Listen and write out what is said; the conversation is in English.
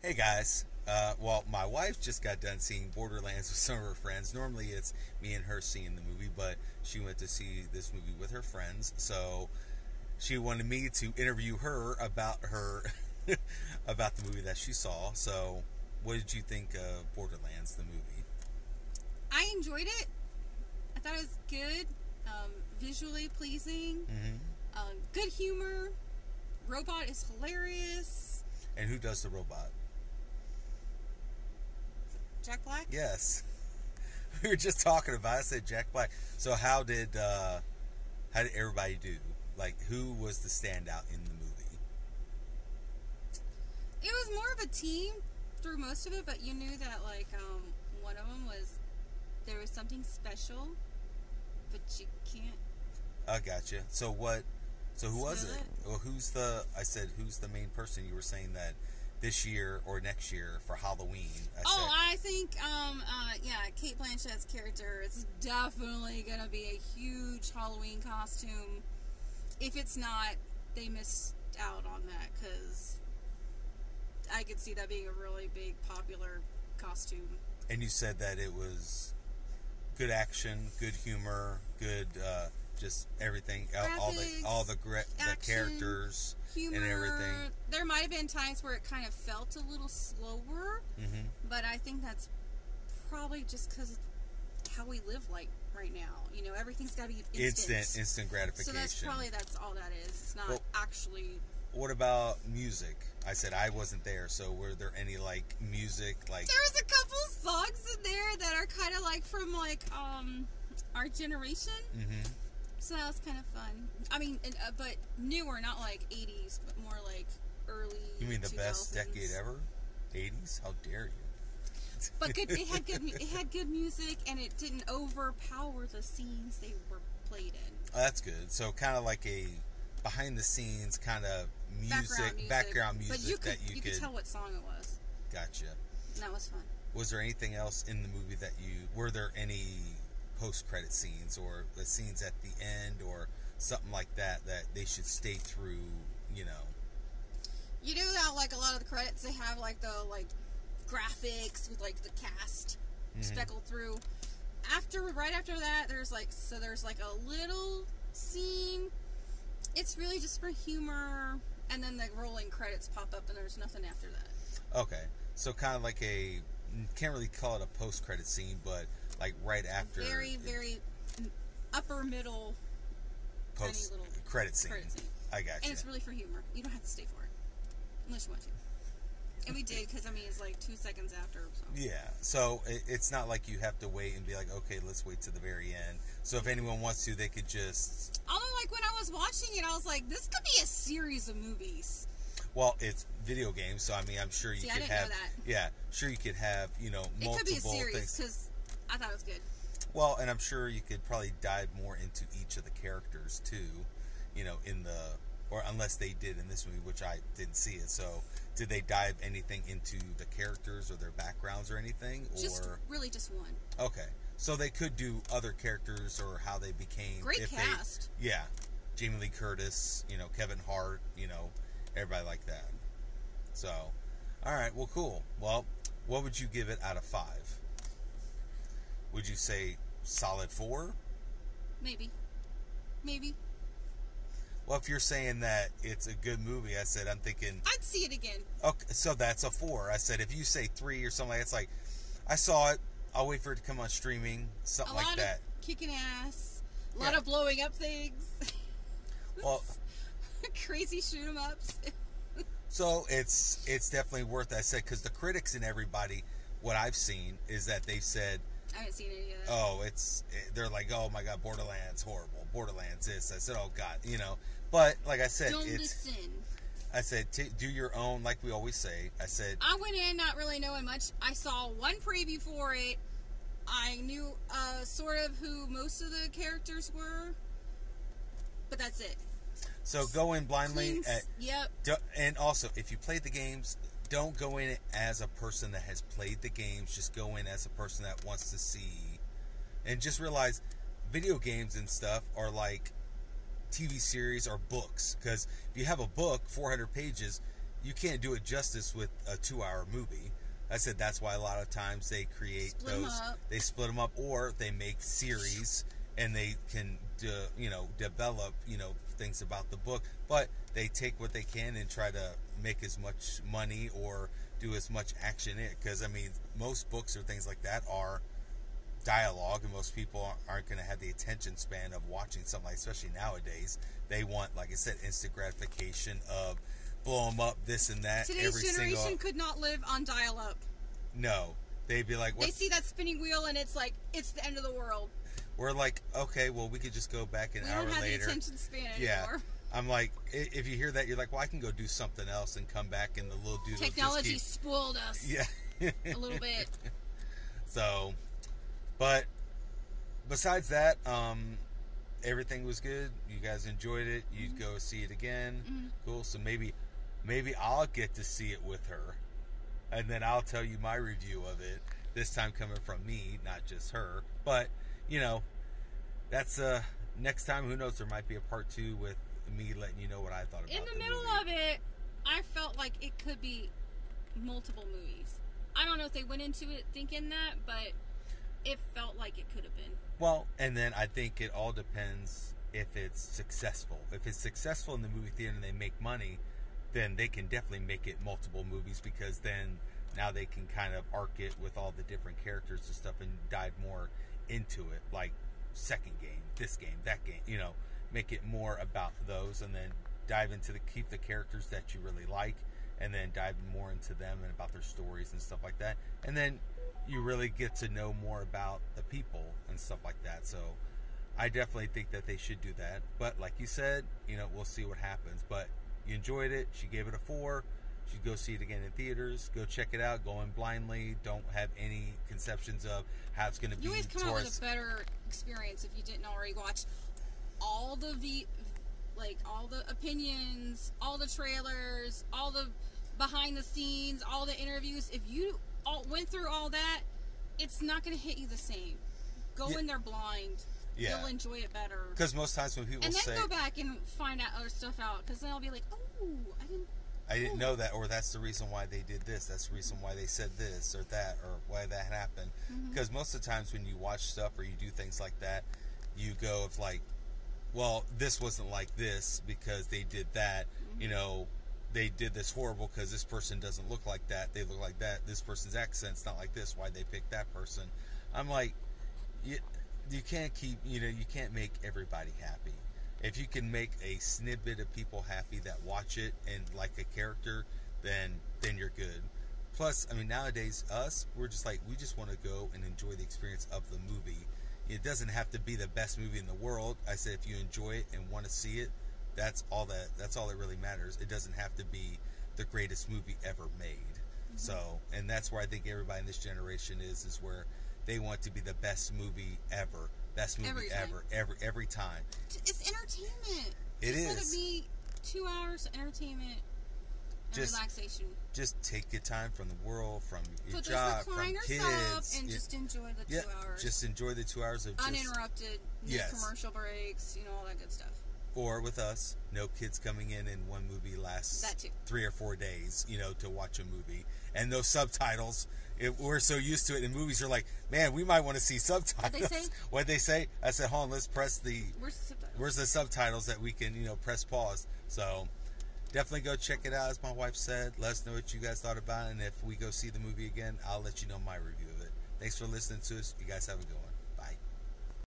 Hey guys. Well, my wife just got done seeing Borderlands with some of her friends. Normally it's me and her seeing the movie, but she went to see this movie with her friends. So she wanted me to interview her about her about the movie that she saw. So, what did you think of Borderlands, the movie? I enjoyed it. I thought it was good, visually pleasing, Mm-hmm. good humor. Robot is hilarious. And who does the robot? Jack Black. Yes, we were just talking about it. I said Jack Black. So how did everybody do? Like, who was the standout in the movie? It was more of a team through most of it, but you knew that one of them was there was something special, but you can't. I gotcha. So what? So who was Spoil it? it? Well, who's the? I said who's the main person? You were saying that this year or next year for Halloween. I think Kate Blanchett's character is definitely gonna be a huge Halloween costume. If it's not, they missed out on that because I could see that being a really big popular costume. And you said that it was good action, good humor, good just everything, Graphics, the action, characters humor, and everything. There might have been times where it kind of felt a little slower, Mm-hmm. but I think that's probably just because of how we live right now. You know, everything's got to be Instant gratification. So that's all that is. It's not Well, actually. what about music? I said I wasn't there, so were there any music like? There was a couple songs in there that are kind of from our generation. Mm-hmm. So that was kind of fun. I mean, but newer, not like 80s, but more like early. You mean the 2000s. best decade ever? 80s? How dare you? But good. It had good music, and it didn't overpower the scenes they were played in. Oh, that's good. So kind of like a behind the scenes kind of background music But you could could tell what song it was. Gotcha. And that was fun. Was there anything else in the movie were there any post-credit scenes or the scenes at the end or something like that they should stay through, you know? You know how a lot of the credits they have the graphics with the cast speckled through. Right after that, there's a little scene. It's really just for humor, and then the rolling credits pop up, and there's nothing after that. Okay, so kind of like can't really call it a post-credit scene, but right after Very, very upper middle post-credit scene. I got you. And it's really for humor. You don't have to stay for it unless you want to. And we did because it's 2 seconds after. So. Yeah, so it's not like you have to wait and be like, okay, let's wait to the very end. So if anyone wants to, they could just. Although, when I was watching it, I was like, this could be a series of movies. Well, it's video games, so I mean, I'm sure you could have. Know that. Yeah, sure you could have multiple it could be a series things. because I thought it was good. Well, and I'm sure you could probably dive more into each of the characters too, or unless they did in this movie, which I didn't see it. So, did they dive anything into the characters or their backgrounds or anything? Really just one. Okay, so they could do other characters or how they became. Great cast. Yeah, Jamie Lee Curtis, Kevin Hart, everybody like that. So, all right, well, cool. Well, what would you give it out of 5? Would you say solid 4? Maybe. Well, if you're saying that it's a good movie, I said I'm thinking I'd see it again. Okay, so that's a 4. I said if you say 3 or something, it's like I saw it. I'll wait for it to come on streaming, something like that. A lot of kicking ass, a lot of blowing up things. Well, crazy shoot 'em ups. So it's definitely worth it. I said because the critics and everybody, what I've seen is that they said. I haven't seen it yet. Oh, they're like, oh my God, Borderlands horrible. Borderlands this. I said, oh God, But like I said, Don't listen. I said, do your own, like we always say. I said, I went in not really knowing much. I saw one preview for it. I knew sort of who most of the characters were, but that's it. So go in blindly. Yep. And also, if you played the games, don't go in as a person that has played the games. Just go in as a person that wants to see. And just realize video games and stuff are like TV series or books. Because if you have a book, 400 pages, you can't do it justice with a 2-hour movie. I said that's why a lot of times they create they split them up, or they make series and they can develop things about the book, but they take what they can and try to make as much money or do as much action in it, because I mean most books or things like that are dialogue, and most people aren't going to have the attention span of watching something like, especially nowadays. They want, like I said, instant gratification of blow them up, this and that. Today's generation could not live on dial-up. No. They'd be like, what? They see that spinning wheel and it's like, it's the end of the world. We're like, okay, well, we could just go back an hour later. We don't have the attention span anymore. I'm like, if you hear that, you're like, well, I can go do something else and come back, and the little dude Technology spoiled us. Yeah. A little bit. So, but besides that, everything was good. You guys enjoyed it. You'd go see it again. Mm-hmm. Cool. So maybe I'll get to see it with her, and then I'll tell you my review of it. This time coming from me, not just her. But that's next time. Who knows? There might be a part 2 with me letting you know what I thought about it. In the middle of it, I felt like it could be multiple movies. I don't know if they went into it thinking that, but it felt like it could have been. Well, and then I think it all depends if it's successful. If it's successful in the movie theater and they make money, then they can definitely make it multiple movies, because then now they can kind of arc it with all the different characters and stuff and dive more into it, like second game, this game, that game, make it more about those, and then dive into keep the characters that you really like, and then dive more into them and about their stories and stuff like that, and then you really get to know more about the people and stuff like that. So I definitely think that they should do that, but like you said, we'll see what happens. But you enjoyed it. She gave it a 4. She'd go see it again in theaters. Go check it out. Go in blindly. Don't have any conceptions of how it's going to be. You always come out with a better experience if you didn't already watch all the all the opinions, all the trailers, all the behind the scenes, all the interviews. If you went through all that, it's not going to hit you the same. Go in there blind. Yeah. You'll enjoy it better. Because most times when people say... And then go back and find out other stuff out. Because then I'll be like, oh, I didn't know that, or that's the reason why they did this. That's the reason why they said this or that, or why that happened. Because most of the times when you watch stuff or you do things like that, you go of like, well, this wasn't like this because they did that. They did this horrible because this person doesn't look like that. They look like that. This person's accent's not like this. Why they picked that person? I'm like, you can't keep, you can't make everybody happy. If you can make a snippet of people happy that watch it and like a character, then you're good. Plus, I mean, nowadays, we're just like, we just want to go and enjoy the experience of the movie. It doesn't have to be the best movie in the world. I said, if you enjoy it and want to see it, that's all that really matters. It doesn't have to be the greatest movie ever made. So, and that's where I think everybody in this generation is where they want to be the best movie ever. Best movie every time. It's entertainment. It is. It's going to be 2 hours of entertainment and relaxation. Just take your time from the world, from your job, from kids. Up and just enjoy the 2 hours. Just enjoy the 2 hours of uninterrupted, no commercial breaks, all that good stuff. Or with us, no kids coming in and one movie lasts 3 or 4 days, to watch a movie. And those subtitles, we're so used to it. And movies are like, man, we might want to see subtitles. What'd they say? I said, hold on, let's press where's the subtitles that we can, press pause. So definitely go check it out, as my wife said. Let us know what you guys thought about it. And if we go see the movie again, I'll let you know my review of it. Thanks for listening to us. You guys have a good one.